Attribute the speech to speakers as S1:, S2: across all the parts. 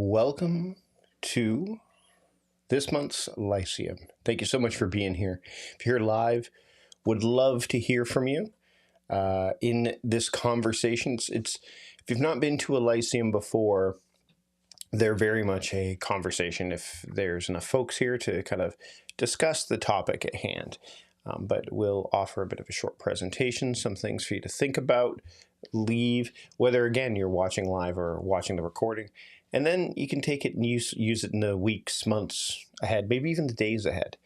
S1: Welcome to this month's Lyceum. Thank you so much for being here. If you're here live, would love to hear from you in this conversation. If you've not been to a Lyceum before, they're very much a conversation if there's enough folks here to kind of discuss the topic at hand. But we'll offer a bit of a short presentation, some things for you to think about, leave, whether, again, you're watching live or watching the recording. And then you can take it and use it in the weeks, months ahead, maybe even the days ahead,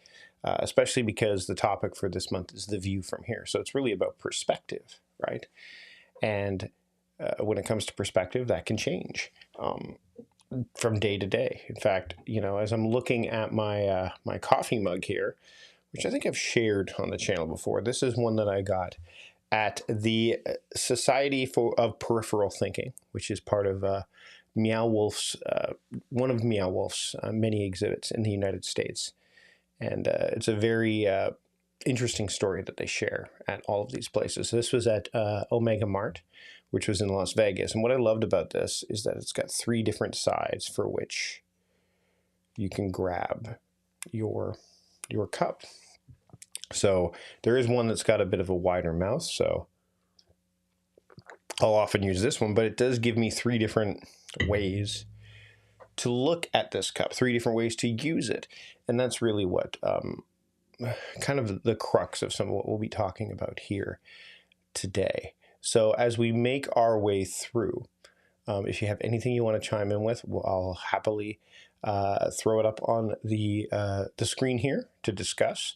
S1: especially because the topic for this month is the view from here. So it's really about perspective, right? And when it comes to perspective, that can change from day to day. In fact, as I'm looking at my my coffee mug here, which I think I've shared on the channel before, this is one that I got at the Society of Peripheral Thinking, which is part of Meow Wolf's, one of Meow Wolf's many exhibits in the United States. And it's a very interesting story that they share at all of these places. This was at Omega Mart, which was in Las Vegas. And what I loved about this is that it's got 3 different sides for which you can grab your cup. So there is one that's got a bit of a wider mouth, so I'll often use this one, but it does give me 3 different ways to look at this cup, 3 different ways to use it. And that's really what kind of the crux of some of what we'll be talking about here today. So as we make our way through, if you have anything you want to chime in with, I'll happily throw it up on the screen here to discuss.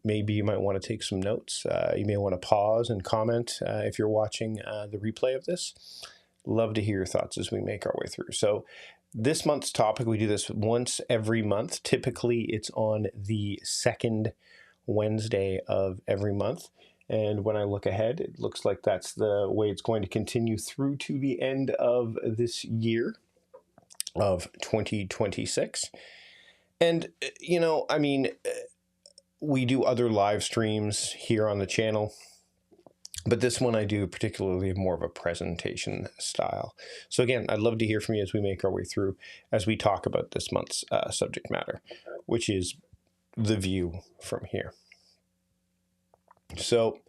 S1: Maybe you might want to take some notes. You may want to pause and comment if you're watching the replay of this. Love to hear your thoughts as we make our way through. So this month's topic, we do this once every month. Typically, it's on the second Wednesday of every month. And when I look ahead, it looks like that's the way it's going to continue through to the end of this year of 2026. And, we do other live streams here on the channel, but this one I do particularly more of a presentation style. So again, I'd love to hear from you as we make our way through, as we talk about this month's subject matter, which is the view from here. So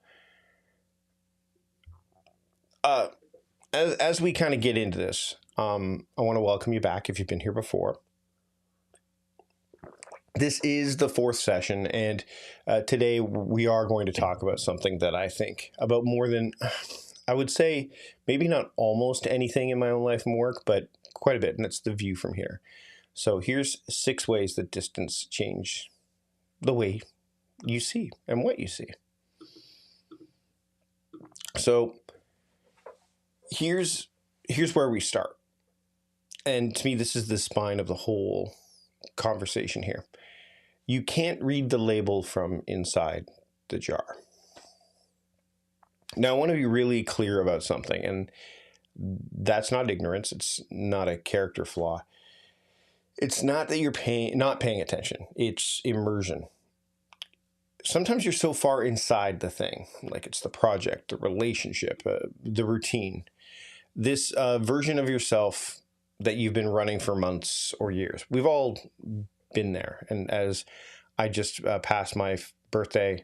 S1: as we kind of get into this, I want to welcome you back if you've been here before. This is the 4th session, and today we are going to talk about something that I think about more than, I would say, maybe not almost anything in my own life and work, but quite a bit, and it's the view from here. So here's 6 ways that distance change the way you see and what you see. So here's where we start. And to me, this is the spine of the whole conversation here. You can't read the label from inside the jar. Now, I want to be really clear about something, and that's not ignorance. It's not a character flaw. It's not that you're not paying attention. It's immersion. Sometimes you're so far inside the thing, like it's the project, the relationship, the routine, this version of yourself that you've been running for months or years. We've all been there. And as I just passed my birthday,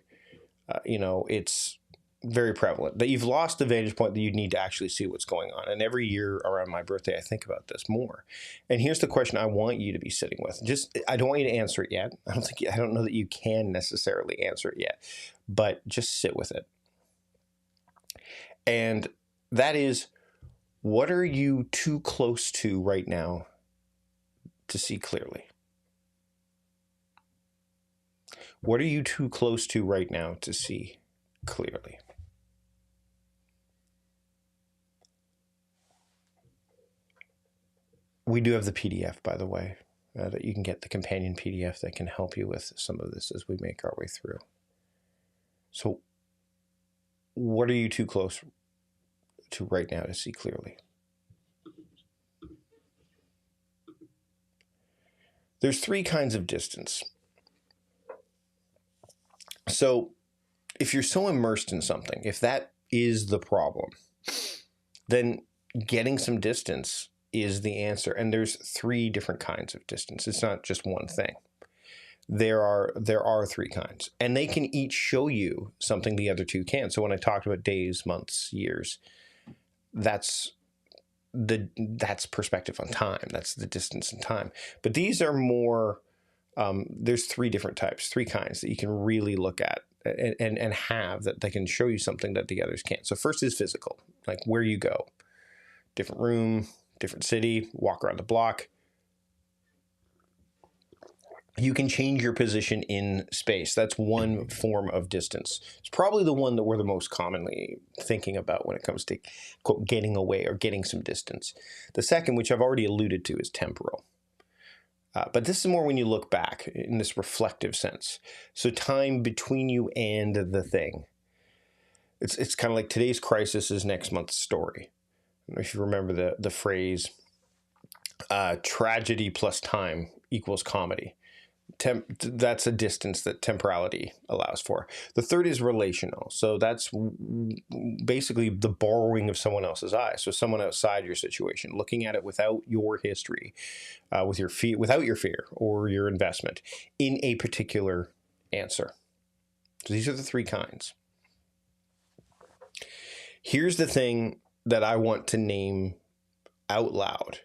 S1: it's very prevalent that you've lost the vantage point that you need to actually see what's going on. And every year around my birthday, I think about this more. And here's the question I want you to be sitting with. I don't want you to answer it yet. I don't know that you can necessarily answer it yet, but just sit with it. And that is, what are you too close to right now to see clearly? What are you too close to right now to see clearly? We do have the PDF, by the way, that you can get, the companion PDF that can help you with some of this as we make our way through. So what are you too close to right now to see clearly? There's 3 kinds of distance. So if you're so immersed in something, if that is the problem, then getting some distance is the answer. And there's 3 different kinds of distance. It's not just one thing. There are 3 kinds, and they can each show you something the other 2 can't. So when I talked about days, months, years, that's perspective on time. That's the distance in time. But these are more, there's 3 different types, 3 kinds that you can really look at and have that they can show you something that the others can't. So first is physical, like where you go, different room, different city, walk around the block. You can change your position in space. That's one form of distance. It's probably the one that we're the most commonly thinking about when it comes to, quote, getting away or getting some distance. The second, which I've already alluded to, is temporal. But this is more when you look back in this reflective sense. So time between you and the thing. It's kind of like today's crisis is next month's story. I don't know if you remember the phrase, tragedy plus time equals comedy. That's a distance that temporality allows for. The third is relational. So that's basically the borrowing of someone else's eyes. So someone outside your situation, looking at it without your history, without your fear or your investment in a particular answer. So these are the 3 kinds. Here's the thing that I want to name out loud.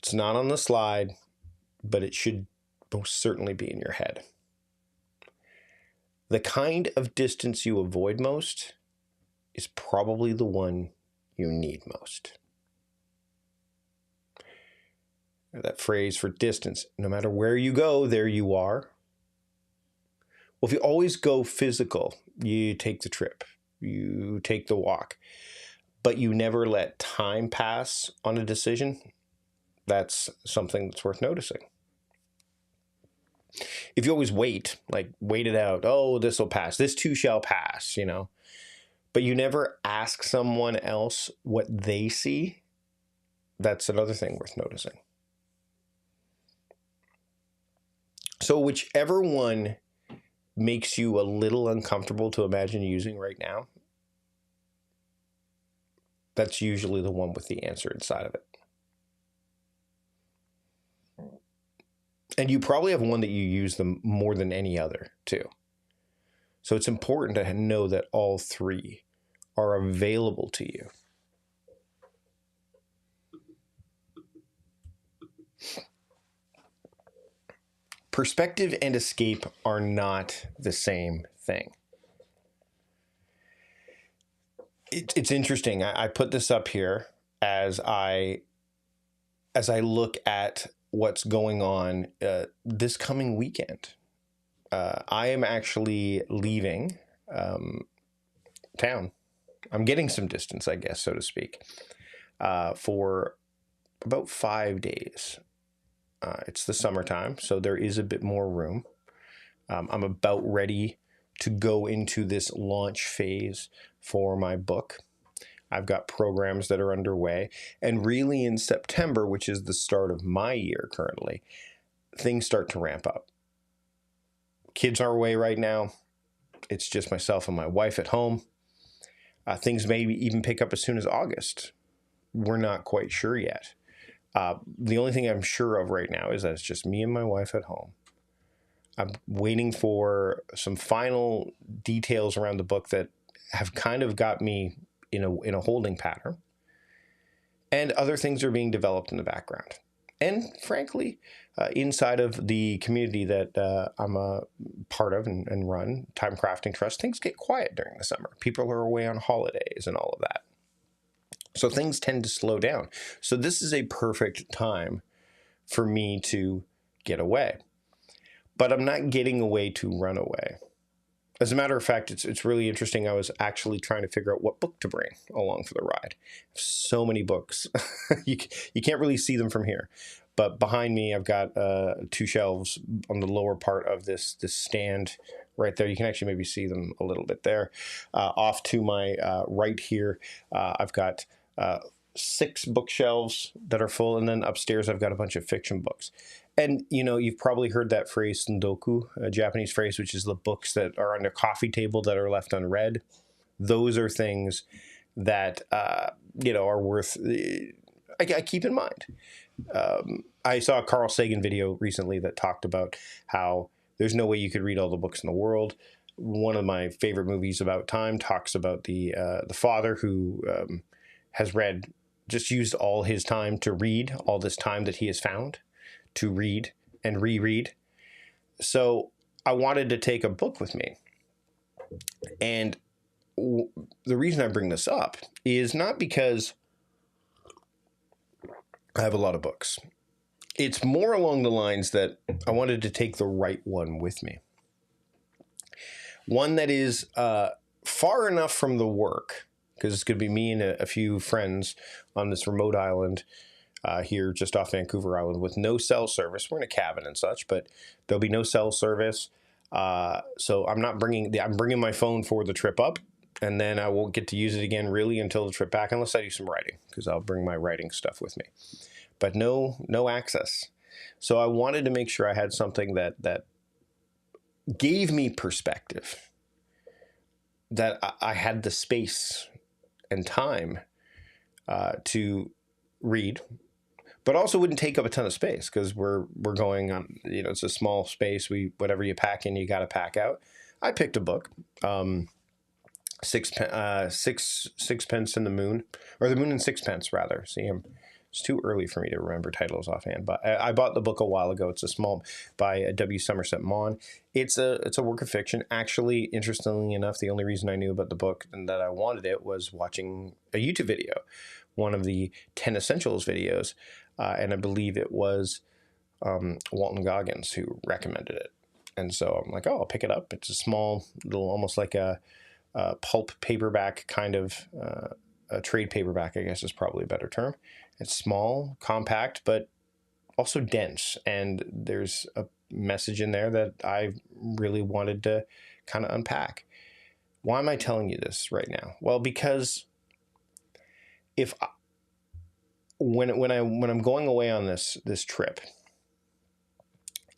S1: It's not on the slide, but it should most certainly be in your head. The kind of distance you avoid most is probably the one you need most. That phrase for distance, no matter where you go, there you are. Well, if you always go physical, you take the trip, you take the walk, but you never let time pass on a decision, that's something that's worth noticing. If you always wait it out, oh, this will pass, this too shall pass, but you never ask someone else what they see, that's another thing worth noticing. So whichever one makes you a little uncomfortable to imagine using right now, that's usually the one with the answer inside of it. And you probably have one that you use them more than any other too. So it's important to know that all 3 are available to you. Perspective and escape are not the same thing. It's interesting. I put this up here as I look at what's going on this coming weekend. I am actually leaving town. I'm getting some distance, I guess, so to speak, for about 5 days. It's the summertime, so there is a bit more room. I'm about ready to go into this launch phase for my book. I've got programs that are underway, and really in September, which is the start of my year currently, things start to ramp up. Kids are away right now. It's just myself and my wife at home. Things may even pick up as soon as August. We're not quite sure yet. The only thing I'm sure of right now is that it's just me and my wife at home. I'm waiting for some final details around the book that have kind of got me in a holding pattern. And other things are being developed in the background. And frankly, inside of the community that I'm a part of and run, Time Crafting Trust, things get quiet during the summer. People are away on holidays and all of that. So things tend to slow down. So this is a perfect time for me to get away. But I'm not getting away to run away. As a matter of fact, it's really interesting. I was actually trying to figure out what book to bring along for the ride. So many books. You can't really see them from here. But behind me, I've got 2 shelves on the lower part of this stand right there. You can actually maybe see them a little bit there. Off to my right here, I've got 6 bookshelves that are full. And then upstairs, I've got a bunch of fiction books. And, you've probably heard that phrase, sundoku, a Japanese phrase, which is the books that are on the coffee table that are left unread. Those are things that, are worth, I keep in mind. I saw a Carl Sagan video recently that talked about how there's no way you could read all the books in the world. One of my favorite movies about time talks about the father who has just used all his time to read, all this time that he has found to read and reread. So I wanted to take a book with me. And the reason I bring this up is not because I have a lot of books. It's more along the lines that I wanted to take the right one with me. One that is far enough from the work, because it's going to be me and a few friends on this remote island here just off Vancouver Island with no cell service. We're in a cabin and such, but there'll be no cell service. So I'm bringing my phone for the trip up, and then I won't get to use it again really until the trip back, unless I do some writing, because I'll bring my writing stuff with me. But no access. So I wanted to make sure I had something that gave me perspective, that I had the space and time to read, but also wouldn't take up a ton of space, because we're going on, it's a small space. Whatever you pack in, you got to pack out. I picked a book, Sixpence in the Moon, or The Moon and Sixpence rather. See, it's too early for me to remember titles offhand, but I bought the book a while ago. It's by W. Somerset Maugham. It's a work of fiction. Actually, interestingly enough, the only reason I knew about the book and that I wanted it was watching a YouTube video, one of the 10 Essentials videos, and I believe it was Walton Goggins who recommended it. And so I'm like, oh, I'll pick it up. It's a small little, almost like a pulp paperback kind of, a trade paperback, I guess is probably a better term. It's small, compact, but also dense. And there's a message in there that I really wanted to kind of unpack. Why am I telling you this right now? Well, because when I'm going away on this trip,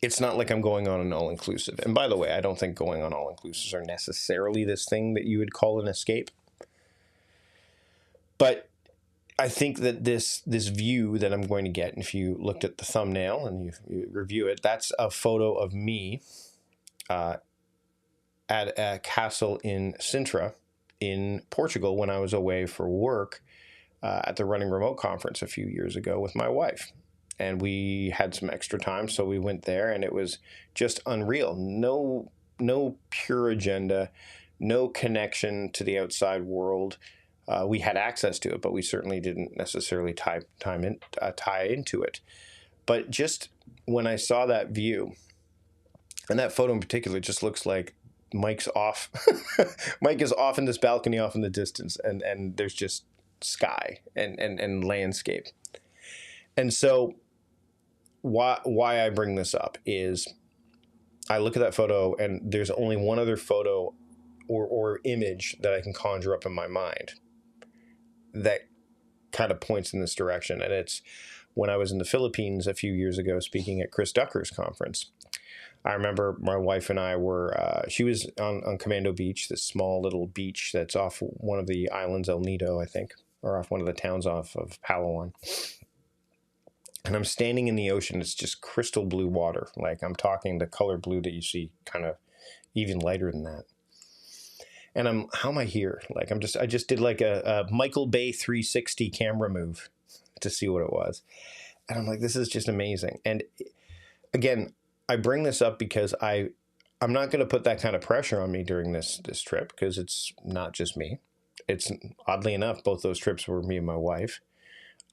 S1: it's not like I'm going on an all-inclusive. And by the way, I don't think going on all-inclusives are necessarily this thing that you would call an escape. But I think that this view that I'm going to get, and if you looked at the thumbnail and you review it, that's a photo of me at a castle in Sintra in Portugal when I was away for work at the Running Remote conference a few years ago with my wife. And we had some extra time, so we went there, and it was just unreal. No pure agenda, no connection to the outside world. We had access to it, but we certainly didn't necessarily tie into it. But just when I saw that view, and that photo in particular just looks like Mike's off. Mike is off in this balcony, off in the distance, and there's just sky and landscape. And so why I bring this up is I look at that photo, and there's only one other photo or image that I can conjure up in my mind that kind of points in this direction. And it's when I was in the Philippines a few years ago speaking at Chris Ducker's conference. I remember my wife and I were, she was on Commando Beach, this small little beach that's off one of the islands, El Nido, I think, or off one of the towns off of Palawan. And I'm standing in the ocean. It's just crystal blue water. Like, I'm talking the color blue that you see, kind of even lighter than that. And how am I here? Like, I just did like a Michael Bay 360 camera move to see what it was. And I'm like, this is just amazing. And again, I bring this up because I'm not going to put that kind of pressure on me during this trip, because it's not just me. It's, oddly enough, both those trips were me and my wife.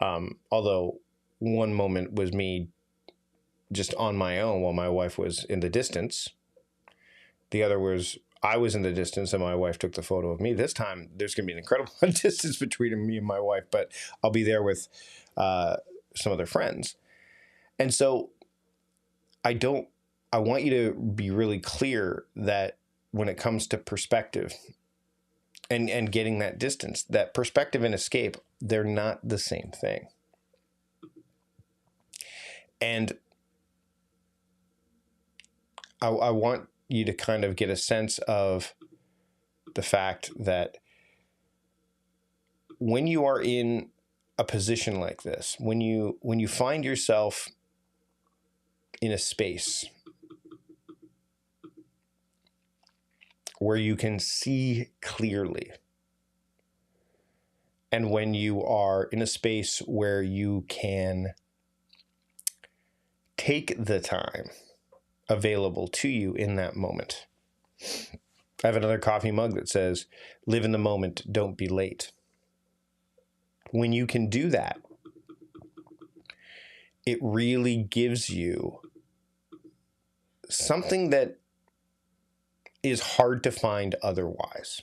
S1: Although one moment was me just on my own while my wife was in the distance. The other was I was in the distance and my wife took the photo of me. This time there's going to be an incredible distance between me and my wife, but I'll be there with some other friends. And so I want you to be really clear that when it comes to perspective and getting that distance, that perspective and escape, they're not the same thing. And I want you to kind of get a sense of the fact that when you are in a position like this, when you find yourself in a space where you can see clearly, and when you are in a space where you can take the time available to you in that moment. I have another coffee mug that says, "Live in the moment, don't be late." When you can do that, it really gives you something that is hard to find otherwise.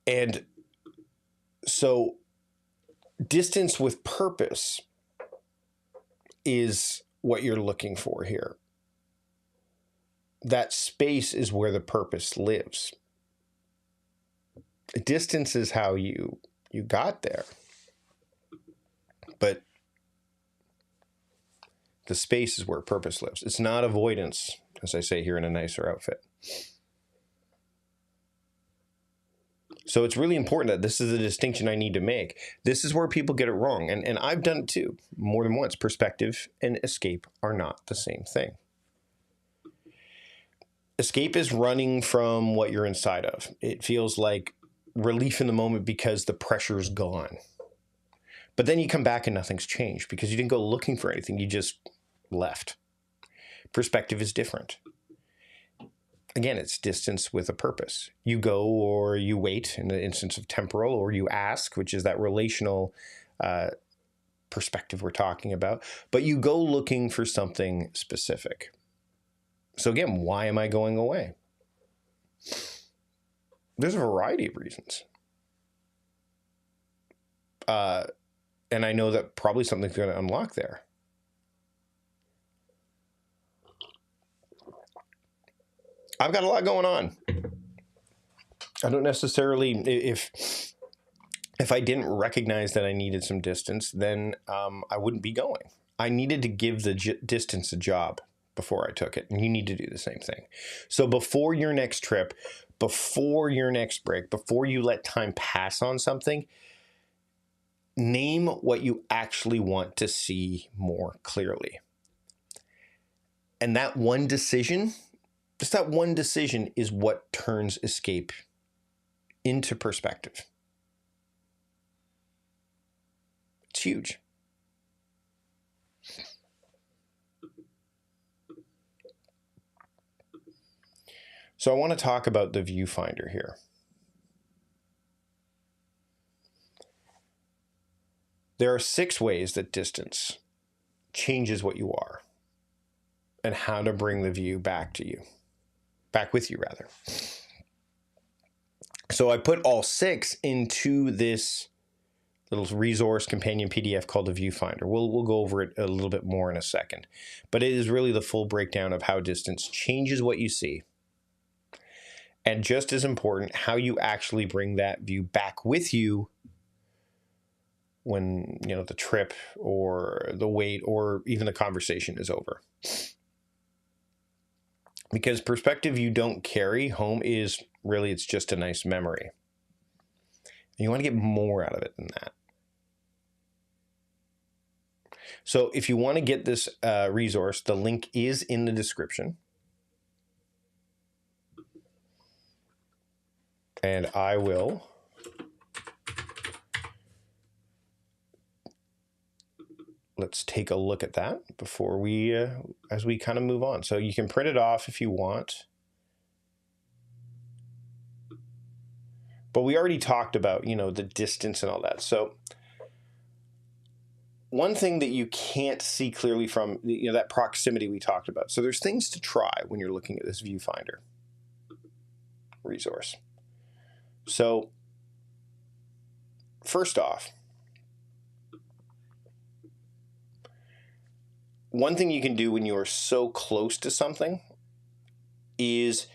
S1: And so distance with purpose is what you're looking for here. That space is where the purpose lives. Distance is how you got there. But the space is where purpose lives. It's not avoidance, as I say here in a nicer outfit. So it's really important that this is a distinction I need to make. This is where people get it wrong. And I've done it too, more than once. Perspective and escape are not the same thing. Escape is running from what you're inside of. It feels like relief in the moment because the pressure's gone. But then you come back and nothing's changed because you didn't go looking for anything. You just left. Perspective is different. Again, it's distance with a purpose. You go or you wait in the instance of temporal, or you ask, which is that relational perspective we're talking about. But you go looking for something specific. So again, why am I going away? There's a variety of reasons. And I know that probably something's going to unlock there. I've got a lot going on. I don't necessarily, if I didn't recognize that I needed some distance, then I wouldn't be going. I needed to give the distance a job before I took it. And you need to do the same thing. So before your next trip, before your next break, before you let time pass on something, name what you actually want to see more clearly. And that one decision, just that one decision, is what turns escape into perspective. It's huge. So I want to talk about the viewfinder here. There are 6 ways that distance changes what you are and how to bring the view back to you. Back with you, rather. So I put all 6 into this little resource companion PDF called the viewfinder. We'll go over it a little bit more in a second. But it is really the full breakdown of how distance changes what you see. And just as important, how you actually bring that view back with you when, the trip or the wait or even the conversation is over. Because perspective you don't carry home is really, it's just a nice memory. And you want to get more out of it than that. So if you want to get this resource, the link is in the description. And I will let's take a look at that before we, as we kind of move on. So you can print it off if you want. But we already talked about, the distance and all that. So one thing that you can't see clearly from, that proximity we talked about. So there's things to try when you're looking at this viewfinder resource. So first off, one thing you can do when you are so close to something is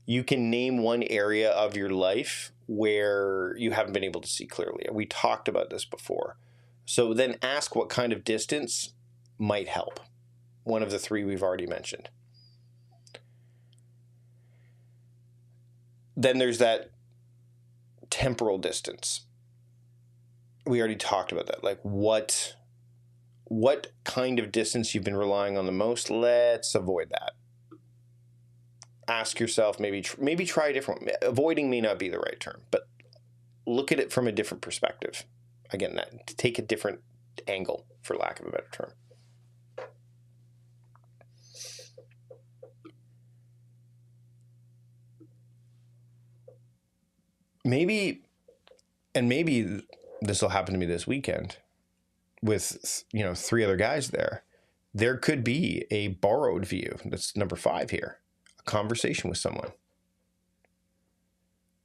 S1: you can name one area of your life where you haven't been able to see clearly. We talked about this before. So then ask what kind of distance might help. One of the 3 we've already mentioned. Then there's that temporal distance. We already talked about that. Like what kind of distance you've been relying on the most. Let's avoid that. Ask yourself, maybe try a different one. Avoiding may not be the right term, but look at it from a different perspective. Again, that take a different angle, for lack of a better term. Maybe this will happen to me this weekend with 3 other guys there. There could be a borrowed view. That's number 5 here. A conversation with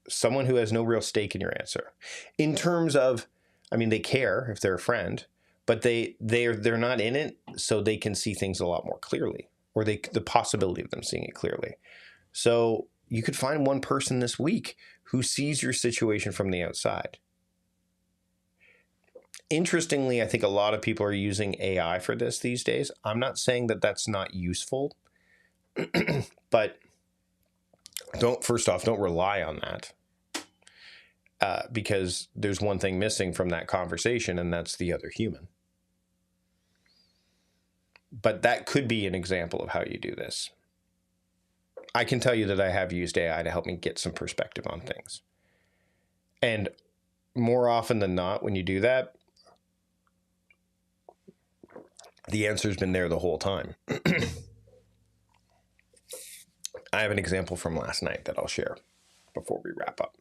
S1: someone who has no real stake in your answer, in terms of, I mean, they care if they're a friend, but they're not in it, so they can see things a lot more clearly, or the possibility of them seeing it clearly. So you could find one person this week who sees your situation from the outside. Interestingly, I think a lot of people are using AI for this these days. I'm not saying that that's not useful, but don't rely on that, because there's one thing missing from that conversation, and that's the other human. But that could be an example of how you do this. I can tell you that I have used AI to help me get some perspective on things. And more often than not, when you do that, the answer's been there the whole time. I have an example from last night that I'll share before we wrap up.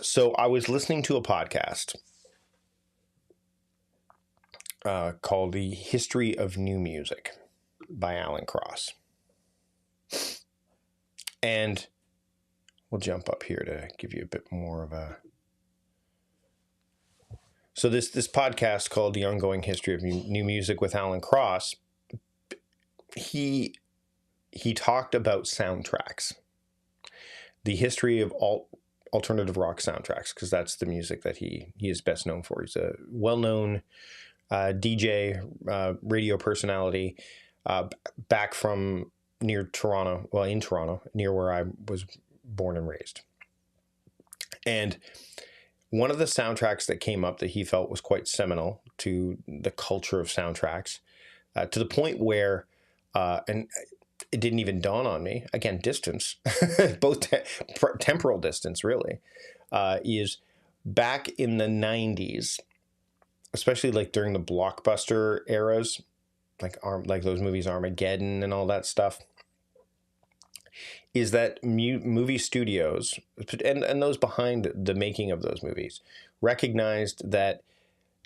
S1: So I was listening to a podcast called The History of New Music by Alan Cross. And we'll jump up here to give you a bit more of a... So this podcast called The Ongoing History of New Music with Alan Cross, he talked about soundtracks, the history of alternative rock soundtracks, because that's the music that he is best known for. He's a well-known DJ, radio personality, back from in Toronto, near where I was born and raised. And one of the soundtracks that came up that he felt was quite seminal to the culture of soundtracks, to the point where, and it didn't even dawn on me, again, distance, both temporal distance, really, is back in the 90s, especially like during the blockbuster eras, like those movies Armageddon and all that stuff, is that movie studios and those behind the making of those movies recognized that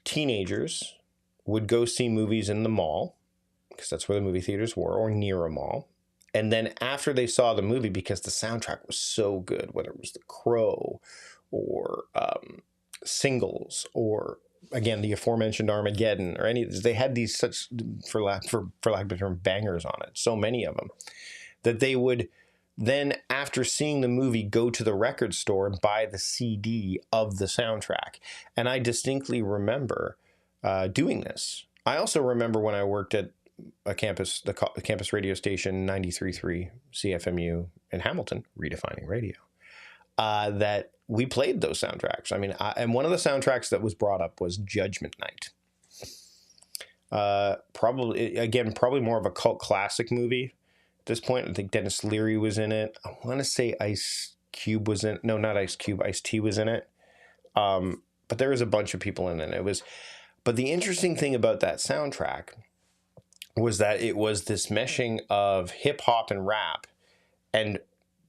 S1: teenagers would go see movies in the mall, because that's where the movie theaters were, or near a mall. And then after they saw the movie, because the soundtrack was so good, whether it was The Crow or Singles, or again, the aforementioned Armageddon, or any of these, they had these such, for lack of a term, bangers on it, so many of them, that they would then, after seeing the movie, go to the record store and buy the CD of the soundtrack. And I distinctly remember doing this. I also remember when I worked at a campus radio station, 93.3 CFMU in Hamilton, redefining radio, that we played those soundtracks. I mean, and one of the soundtracks that was brought up was Judgment Night. Probably more of a cult classic movie at this point. I think Dennis Leary was in it. I want to say Ice Cube was in it. No, not Ice Cube. Ice-T was in it. But there was a bunch of people in it. But the interesting thing about that soundtrack was that it was this meshing of hip hop and rap and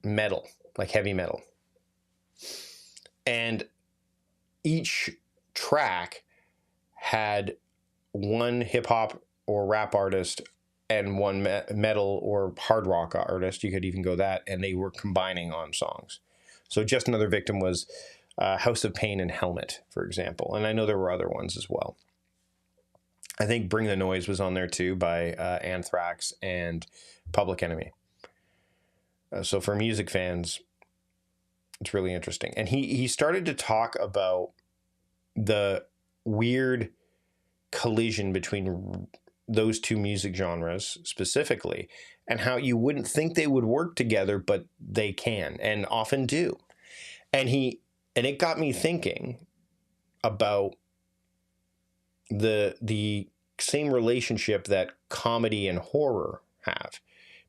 S1: metal, like heavy metal. And each track had one hip hop or rap artist and one metal or hard rock artist. You could even go that, and they were combining on songs. So Just Another Victim was House of Pain and Helmet, for example. And I know there were other ones as well. I think Bring the Noise was on there too, by Anthrax and Public Enemy. So for music fans, it's really interesting. And he started to talk about the weird collision between those two music genres specifically, and how you wouldn't think they would work together, but they can and often do. And it got me thinking about the same relationship that comedy and horror have,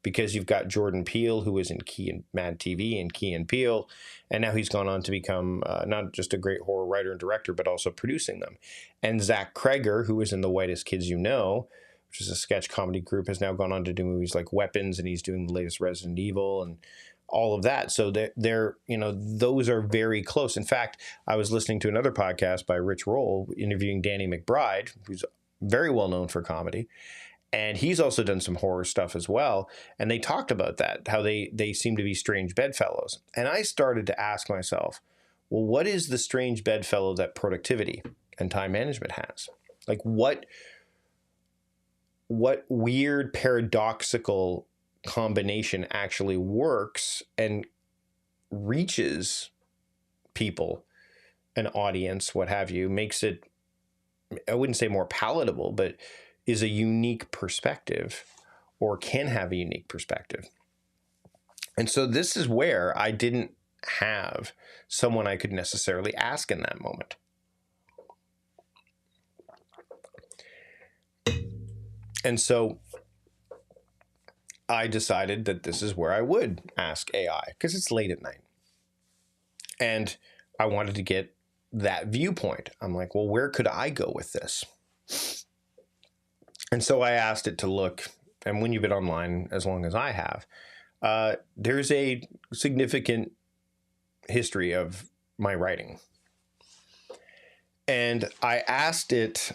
S1: because you've got Jordan Peele, who was in Key and Mad TV and Key and Peele, and now he's gone on to become not just a great horror writer and director, but also producing them. And Zach Kreger, who was in The Whitest Kids You Know, which is a sketch comedy group, has now gone on to do movies like Weapons, and he's doing the latest Resident Evil and all of that. So they're those are very close. In fact, I was listening to another podcast by Rich Roll interviewing Danny McBride, who's very well known for comedy, and he's also done some horror stuff as well. And they talked about that, how they seem to be strange bedfellows. And I started to ask myself, well, what is the strange bedfellow that productivity and time management has? Like what weird paradoxical combination actually works and reaches people, an audience, what have you, makes it, I wouldn't say more palatable, but is a unique perspective, or can have a unique perspective. And so this is where I didn't have someone I could necessarily ask in that moment. And so I decided that this is where I would ask AI, because it's late at night. And I wanted to get that viewpoint. I'm like, well, where could I go with this? And so I asked it to look, and when you've been online as long as I have, there's a significant history of my writing. And I asked it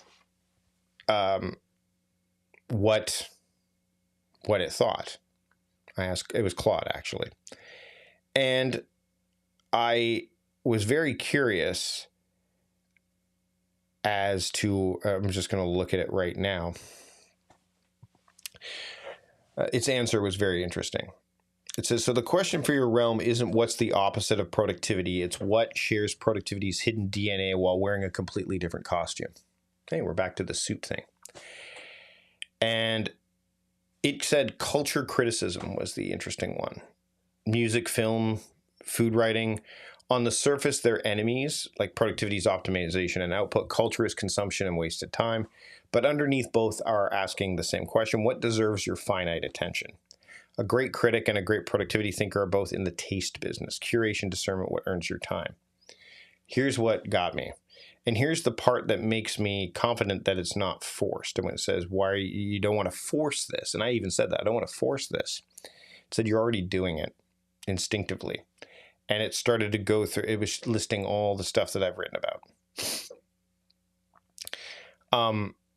S1: what it thought. It was Claude, actually. And I was very curious as to, I'm just going to look at it right now. Its answer was very interesting. It says, so the question for your realm isn't what's the opposite of productivity, it's what shares productivity's hidden DNA while wearing a completely different costume. Okay, we're back to the suit thing. And it said culture criticism was the interesting one. Music, film, food writing. On the surface, they're enemies, like productivity is optimization and output. Culture is consumption and wasted time. But underneath both are asking the same question: what deserves your finite attention? A great critic and a great productivity thinker are both in the taste business. Curation, discernment, what earns your time. Here's what got me. And here's the part that makes me confident that it's not forced. And when it says, why you don't want to force this, and I even said that, I don't want to force this. It said, you're already doing it instinctively. And it started to go through, it was listing all the stuff that I've written about.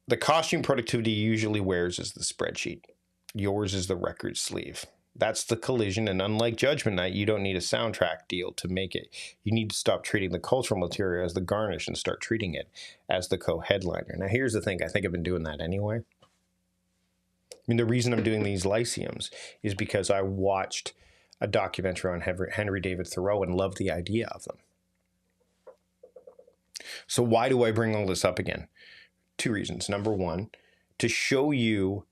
S1: The costume productivity usually wears is the spreadsheet. Yours is the record sleeve. That's the collision, and unlike Judgment Night, you don't need a soundtrack deal to make it. You need to stop treating the cultural material as the garnish and start treating it as the co-headliner. Now, here's the thing. I think I've been doing that anyway. I mean, the reason I'm doing these Lyceums is because I watched a documentary on Henry David Thoreau and loved the idea of them. So why do I bring all this up again? Two reasons. Number one, to show you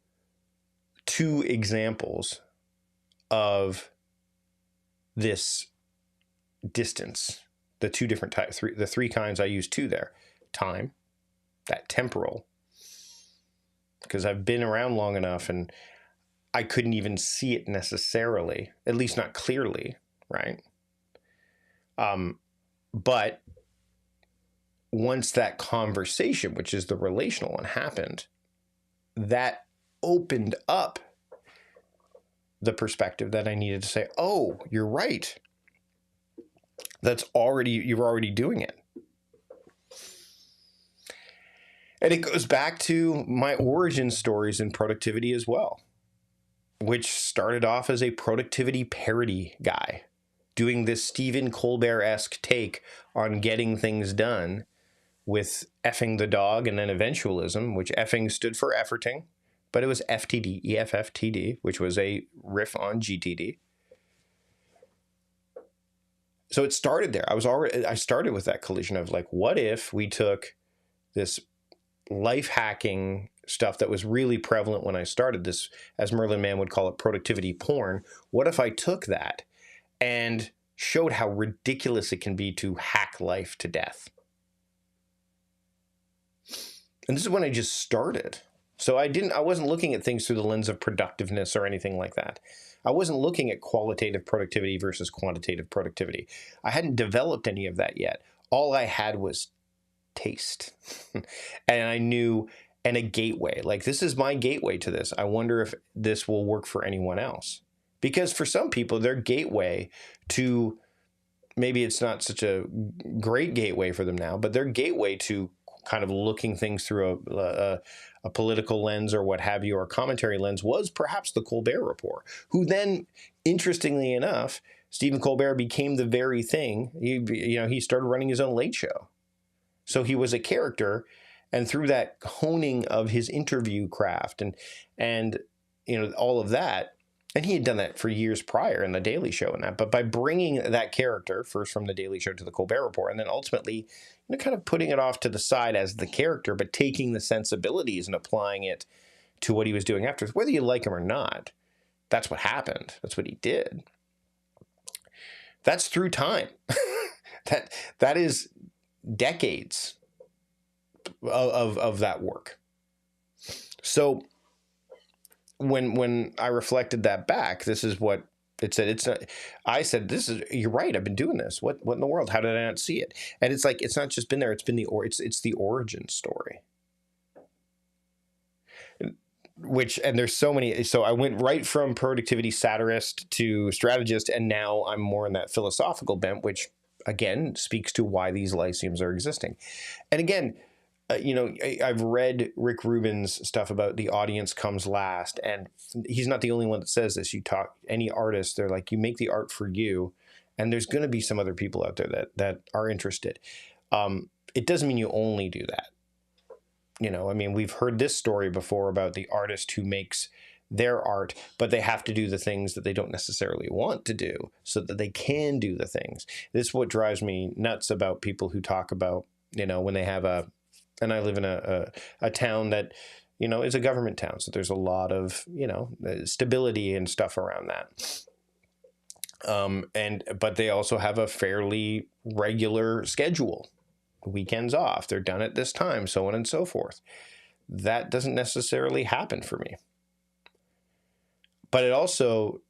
S1: two examples of this distance, the two different types, the three kinds. I use two there. Time, that temporal, because I've been around long enough and I couldn't even see it necessarily, at least not clearly, right? But once that conversation, which is the relational one, happened, that opened up the perspective that I needed to say, oh, you're right. You're already doing it. And it goes back to my origin stories in productivity as well, which started off as a productivity parody guy, doing this Stephen Colbert-esque take on getting things done with effing the dog and then eventualism, which effing stood for efforting, but it was FTD, EFFTD, which was a riff on GTD. So it started there. I started with that collision of like, what if we took this life hacking stuff that was really prevalent when I started this, as Merlin Mann would call it, productivity porn. What if I took that and showed how ridiculous it can be to hack life to death? And this is when I just started. So I wasn't looking at things through the lens of productiveness or anything like that. I wasn't looking at qualitative productivity versus quantitative productivity. I hadn't developed any of that yet. All I had was taste. And I knew, and a gateway. Like, this is my gateway to this. I wonder if this will work for anyone else. Because for some people, their gateway to, maybe it's not such a great gateway for them now, but their gateway to kind of looking things through a political lens or what have you, or a commentary lens, was perhaps the Colbert Report, who then, interestingly enough, Stephen Colbert became the very thing. He started running his own late show. So he was a character, and through that honing of his interview craft and all of that, and he had done that for years prior in The Daily Show and that, but by bringing that character first from The Daily Show to the Colbert Report, and then ultimately kind of putting it off to the side as the character, but taking the sensibilities and applying it to what he was doing after, whether you like him or not, that's what happened. That's what he did. That's through time. that is decades of that work. So when I reflected that back, this is what it said. It's not, I said, you're right. I've been doing this. What in the world? How did I not see it? And it's like, it's not just been there. It's been it's the origin story. And there's so many. So I went right from productivity satirist to strategist, and now I'm more in that philosophical bent, which again speaks to why these lyceums are existing. And again, I've read Rick Rubin's stuff about the audience comes last, and he's not the only one that says this. You talk any artist, they're like, you make the art for you, and there's going to be some other people out there that are interested. It doesn't mean you only do that. We've heard this story before about the artist who makes their art, but they have to do the things that they don't necessarily want to do so that they can do the things. This is what drives me nuts about people who talk about, when they have and I live in a town that, is a government town. So there's a lot of, stability and stuff around that. But they also have a fairly regular schedule. Weekends off, they're done at this time, so on and so forth. That doesn't necessarily happen for me. But it also,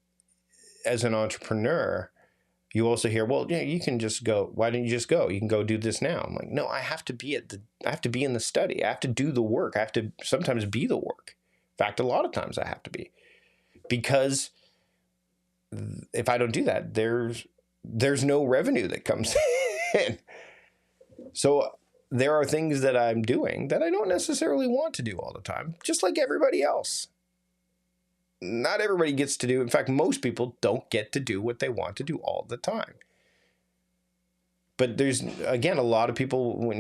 S1: as an entrepreneur, you also hear, well, you can just go. Why don't you just go? You can go do this now. I'm like, no, I have to be in the study. I have to do the work. I have to sometimes be the work. In fact, a lot of times I have to be, because if I don't do that, there's no revenue that comes in. So there are things that I'm doing that I don't necessarily want to do all the time, just like everybody else. Not everybody gets to do. In fact, most people don't get to do what they want to do all the time. But there's, again, a lot of people,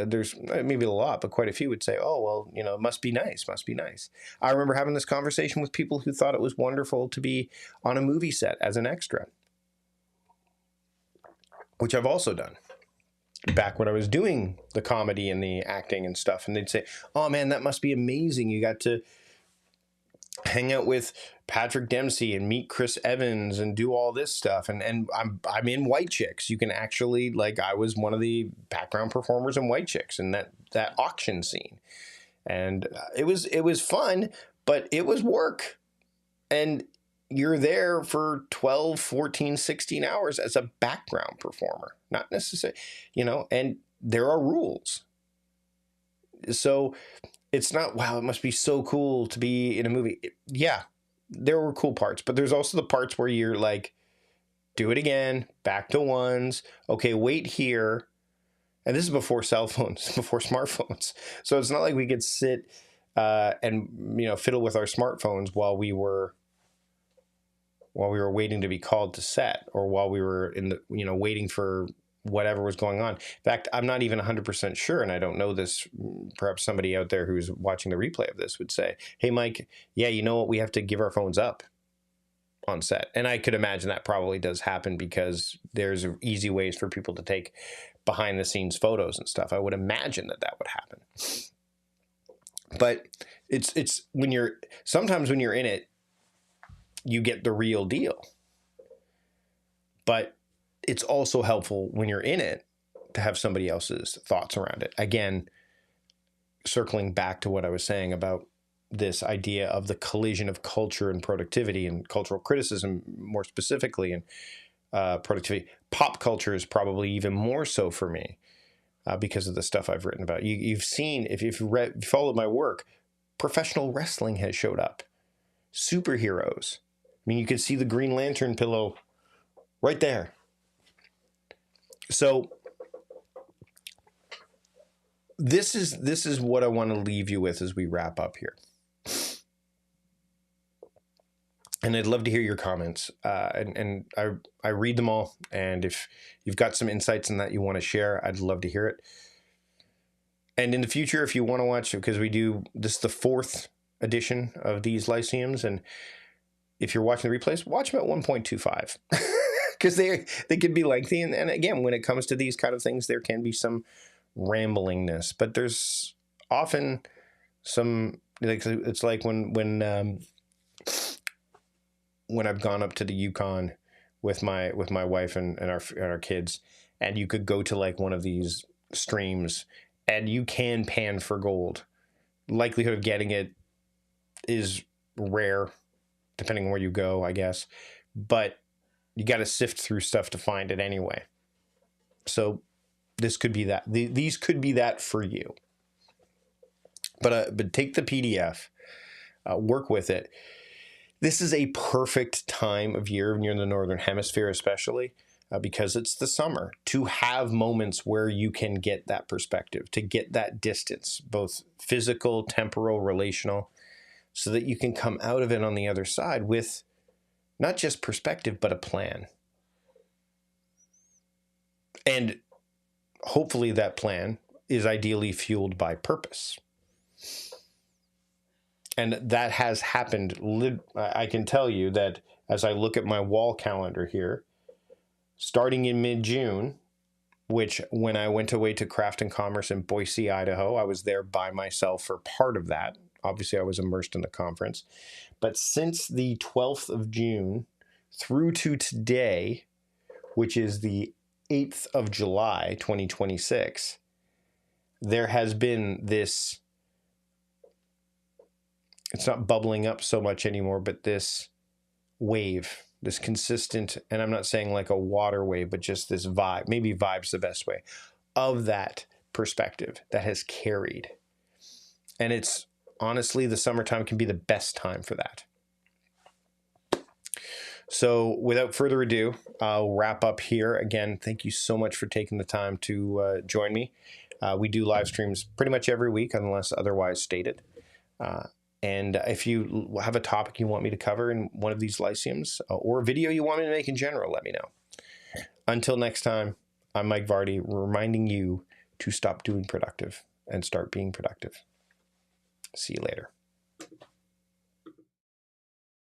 S1: there's maybe a lot, but quite a few would say, oh, well, it must be nice, must be nice. I remember having this conversation with people who thought it was wonderful to be on a movie set as an extra, which I've also done back when I was doing the comedy and the acting and stuff. And they'd say, oh, man, that must be amazing. You got to hang out with Patrick Dempsey and meet Chris Evans and do all this stuff. And I'm in White Chicks. You can actually, I was one of the background performers in White Chicks and that auction scene. And it was fun, but it was work. And you're there for 12, 14, 16 hours as a background performer, not necessarily, and there are rules. So it's not, wow, it must be so cool to be in a movie. Yeah, there were cool parts, but there's also the parts where you're like, do it again, back to ones. Okay, wait here. And this is before cell phones, before smartphones. So it's not like we could sit and fiddle with our smartphones while we were waiting to be called to set, or while we were in the waiting for whatever was going on. In fact, I'm not even 100% sure, and I don't know this. Perhaps somebody out there who's watching the replay of this would say, hey, Mike, yeah, you know what? We have to give our phones up on set. And I could imagine that probably does happen because there's easy ways for people to take behind the scenes photos and stuff. I would imagine that would happen. But it's sometimes when you're in it, you get the real deal. But it's also helpful when you're in it to have somebody else's thoughts around it. Again, circling back to what I was saying about this idea of the collision of culture and productivity, and cultural criticism more specifically, and productivity. Pop culture is probably even more so for me because of the stuff I've written about. You've seen, if you've followed my work, professional wrestling has showed up. Superheroes. I mean, you could see the Green Lantern pillow right there. So this is what I want to leave you with as we wrap up here. And I'd love to hear your comments. And I read them all. And if you've got some insights in that you want to share, I'd love to hear it. And in the future, if you want to watch, because this is the 4th edition of these Lyceums, and if you're watching the replays, watch them at 1.25 because they can be lengthy. And again, when it comes to these kind of things, there can be some ramblingness, but there's often some, like, it's like when I've gone up to the Yukon with my wife and our kids, and you could go to like one of these streams and you can pan for gold. Likelihood of getting it is rare, depending on where you go, I guess. But you got to sift through stuff to find it anyway. So this could be that. These could be that for you. But take the PDF, work with it. This is a perfect time of year when you're in the Northern Hemisphere, especially because it's the summer, to have moments where you can get that perspective, to get that distance, both physical, temporal, relational, so that you can come out of it on the other side with not just perspective, but a plan. And hopefully that plan is ideally fueled by purpose. And that has happened. I can tell you that as I look at my wall calendar here, starting in mid-June, which when I went away to Craft and Commerce in Boise, Idaho, I was there by myself for part of that. Obviously, I was immersed in the conference. But since the 12th of June through to today, which is the 8th of July, 2026, there has been this, it's not bubbling up so much anymore, but this wave, this consistent, and I'm not saying like a water wave, but just this vibe, maybe vibe's the best way, of that perspective that has carried. And it's honestly, the summertime can be the best time for that. So without further ado, I'll wrap up here. Again, thank you so much for taking the time to join me. We do live streams pretty much every week unless otherwise stated. And if you have a topic you want me to cover in one of these Lyceums or a video you want me to make in general, let me know. Until next time, I'm Mike Vardy, reminding you to stop doing productive and start being productive. See you later.